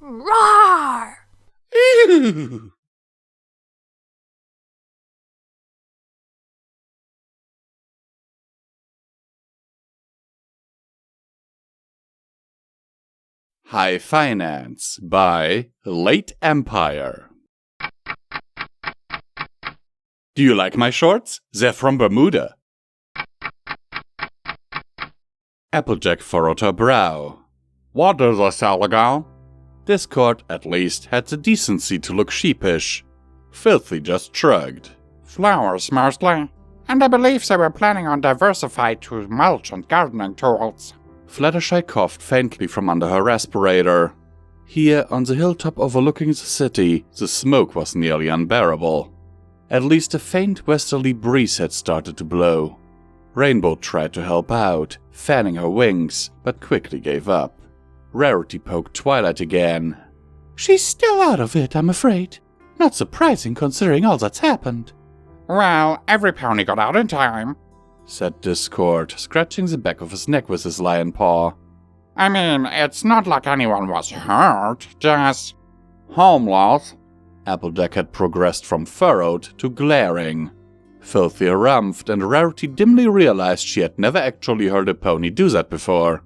Roar! High Finance by Late Empire. Do you like my shorts? They're from Bermuda. Applejack furrowed her brow. What is a salagal? Discord, at least, had the decency to look sheepish. Filthy just shrugged. Flowers, mostly. And I believe they were planning on diversify to mulch and gardening tools. Fluttershy coughed faintly from under her respirator. Here, on the hilltop overlooking the city, the smoke was nearly unbearable. At least a faint westerly breeze had started to blow. Rainbow tried to help out, fanning her wings, but quickly gave up. Rarity poked Twilight again. She's still out of it, I'm afraid. Not surprising considering all that's happened. Well, every pony got out in time, said Discord, scratching the back of his neck with his lion paw. I mean, it's not like anyone was hurt, just homeless. Applejack had progressed from furrowed to glaring. Filthy harumphed, and Rarity dimly realized she had never actually heard a pony do that before.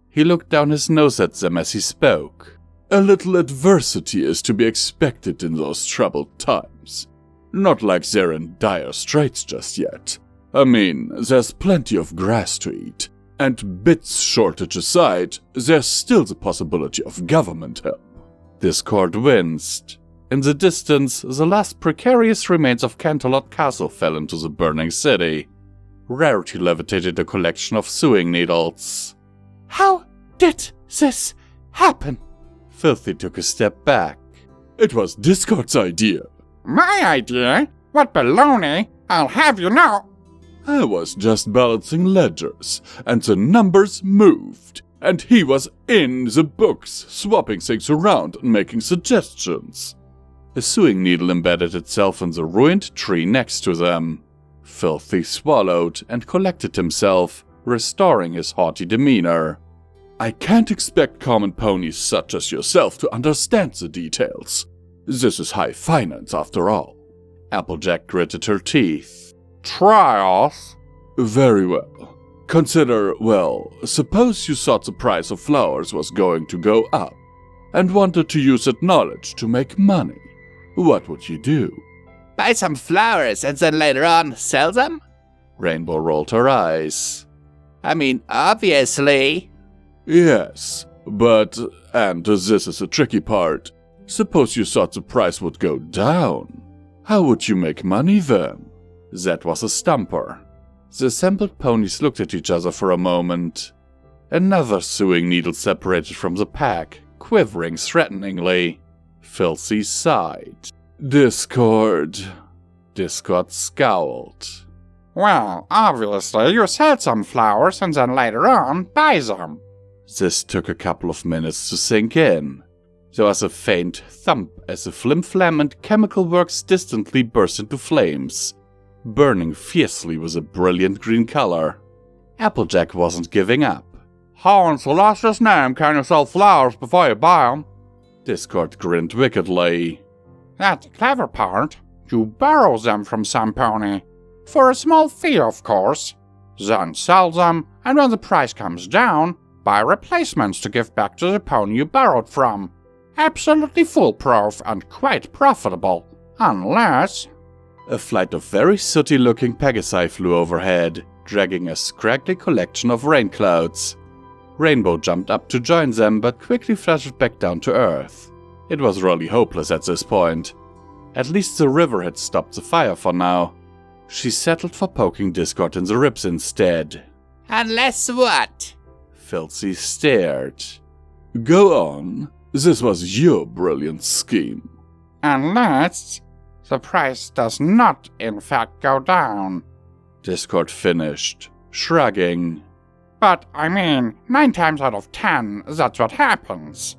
He looked down his nose at them as he spoke. A little adversity is to be expected in those troubled times. Not like they're in dire straits just yet. I mean, there's plenty of grass to eat, and bits shortage aside, there's still the possibility of government help. Discord winced. In the distance, the last precarious remains of Canterlot Castle fell into the burning city. Rarity levitated a collection of sewing needles. How did this happen? Filthy took a step back. It was Discord's idea. My idea? What baloney? I'll have you know. I was just balancing ledgers, and the numbers moved, and he was in the books, swapping things around and making suggestions. A sewing needle embedded itself in the ruined tree next to them. Filthy swallowed and collected himself, restoring his haughty demeanor. I can't expect common ponies such as yourself to understand the details. This is high finance after all. Applejack gritted her teeth. Try us. Very well. Consider, well, suppose you thought the price of flowers was going to go up, and wanted to use that knowledge to make money. What would you do? Buy some flowers and then later on sell them? Rainbow rolled her eyes. I mean, obviously. Yes, but, and this is the tricky part, suppose you thought the price would go down. How would you make money then? That was a stumper. The assembled ponies looked at each other for a moment. Another sewing needle separated from the pack, quivering threateningly. Filthy sighed. Discord scowled. Well, obviously you sell some flowers and then later on buy them. This took a couple of minutes to sink in. There was a faint thump as the flim-flam and chemical works distantly burst into flames, burning fiercely with a brilliant green color. Applejack wasn't giving up. How in Celestia's name can you sell flowers before you buy them? Discord grinned wickedly. That's the clever part. You borrow them from some pony. For a small fee, of course. Then sell them, and when the price comes down, buy replacements to give back to the pony you borrowed from. Absolutely foolproof and quite profitable. Unless... A flight of very sooty-looking pegasi flew overhead, dragging a scraggly collection of rain clouds. Rainbow jumped up to join them, but quickly fluttered back down to earth. It was really hopeless at this point. At least the river had stopped the fire for now. She settled for poking Discord in the ribs instead. Unless what? Filthy stared. Go on. This was your brilliant scheme. Unless the price does not in fact go down. Discord finished, shrugging. But, I mean, 9 times out of 10, that's what happens.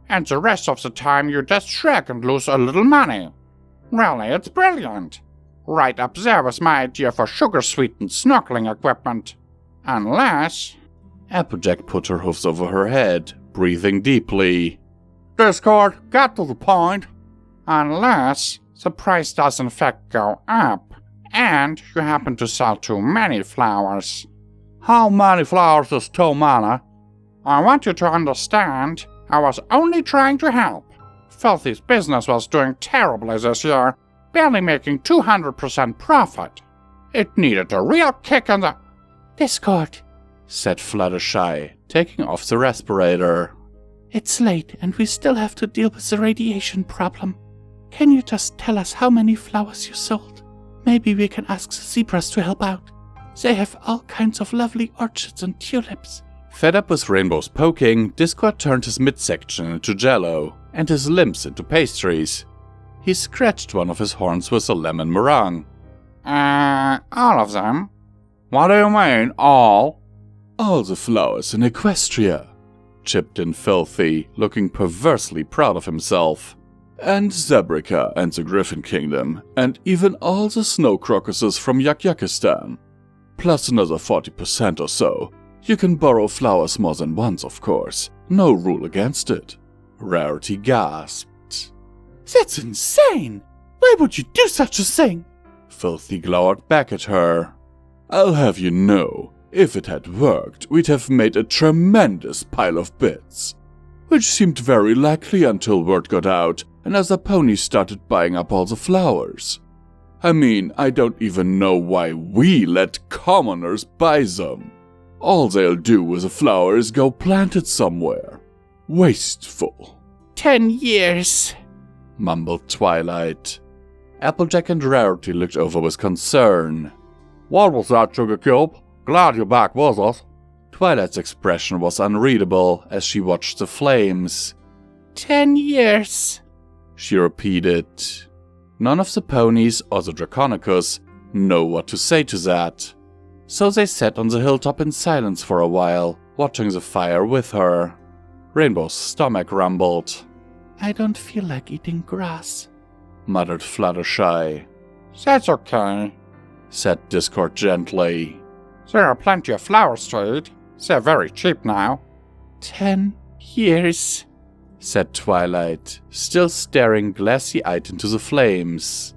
And the rest of the time you just shrug and lose a little money. Really, it's brilliant. Right up there with my idea for sugar-sweetened snorkeling equipment. Unless... Applejack put her hoofs over her head, breathing deeply. Discord, get to the point. Unless the price does in fact go up, and you happen to sell too many flowers. How many flowers is too many? I want you to understand, I was only trying to help. Filthy's business was doing terribly this year, barely making 200% profit. It needed a real kick in the... Discord, said Fluttershy, taking off the respirator. It's late and we still have to deal with the radiation problem. Can you just tell us how many flowers you sold? Maybe we can ask the zebras to help out. They have all kinds of lovely orchids and tulips. Fed up with Rainbow's poking, Discord turned his midsection into jello and his limbs into pastries. He scratched one of his horns with a lemon meringue. All of them? What do you mean, all? All the flowers in Equestria, chipped in Filthy, looking perversely proud of himself. And Zebrica and the Griffin Kingdom, and even all the snow crocuses from Yakyakistan. Plus another 40% or so. You can borrow flowers more than once, of course. No rule against it. Rarity gasped. That's insane! Why would you do such a thing? Filthy glowered back at her. I'll have you know, if it had worked, we'd have made a tremendous pile of bits. Which seemed very likely until word got out and other ponies started buying up all the flowers. I mean, I don't even know why we let commoners buy them. All they'll do with a flower is go plant it somewhere. Wasteful. 10 years, mumbled Twilight. Applejack and Rarity looked over with concern. What was that, Sugar Cube? Glad you're back with us. Twilight's expression was unreadable as she watched the flames. 10 years, she repeated. None of the ponies or the Draconicus know what to say to that. So they sat on the hilltop in silence for a while, watching the fire with her. Rainbow's stomach rumbled. I don't feel like eating grass, muttered Fluttershy. That's okay, said Discord gently. There are plenty of flowers to eat. They're very cheap now. 10 years, said Twilight, still staring glassy-eyed into the flames.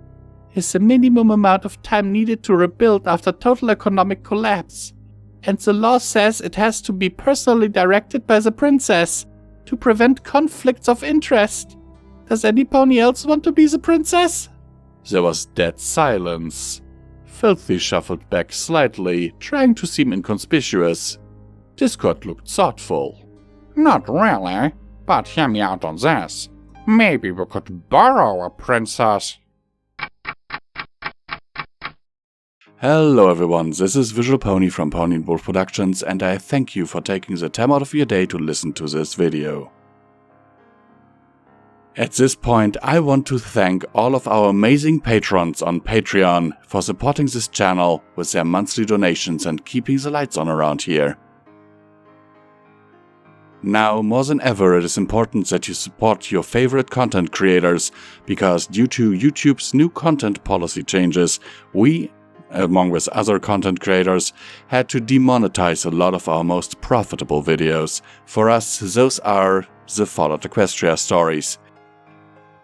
Is the minimum amount of time needed to rebuild after total economic collapse. And the law says it has to be personally directed by the princess to prevent conflicts of interest. Does any pony else want to be the princess? There was dead silence. Filthy shuffled back slightly, trying to seem inconspicuous. Discord looked thoughtful. Not really, but hear me out on this. Maybe we could borrow a princess. Hello everyone, this is Visual Pony from Pony&Wolf Productions, and I thank you for taking the time out of your day to listen to this video. At this point, I want to thank all of our amazing patrons on Patreon for supporting this channel with their monthly donations and keeping the lights on around here. Now, more than ever, it is important that you support your favorite content creators, because due to YouTube's new content policy changes, we, along with other content creators, had to demonetize a lot of our most profitable videos. For us, those are the Fallout Equestria stories.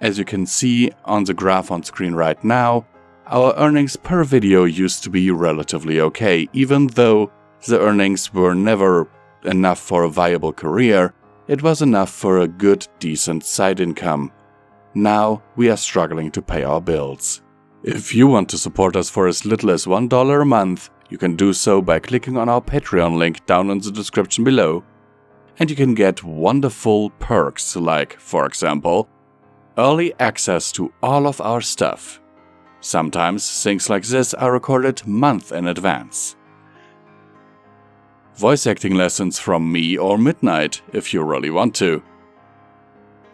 As you can see on the graph on screen right now, our earnings per video used to be relatively okay, even though the earnings were never enough for a viable career. It was enough for a good, decent side income. Now we are struggling to pay our bills. If you want to support us for as little as $1 a month, you can do so by clicking on our Patreon link down in the description below. And you can get wonderful perks like, for example, early access to all of our stuff. Sometimes things like this are recorded months in advance. Voice acting lessons from me or Midnight, if you really want to.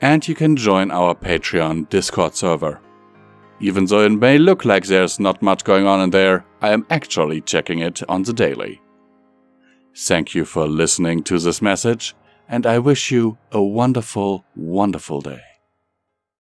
And you can join our Patreon Discord server. Even though it may look like there's not much going on in there, I am actually checking it on the daily. Thank you for listening to this message, and I wish you a wonderful, wonderful day.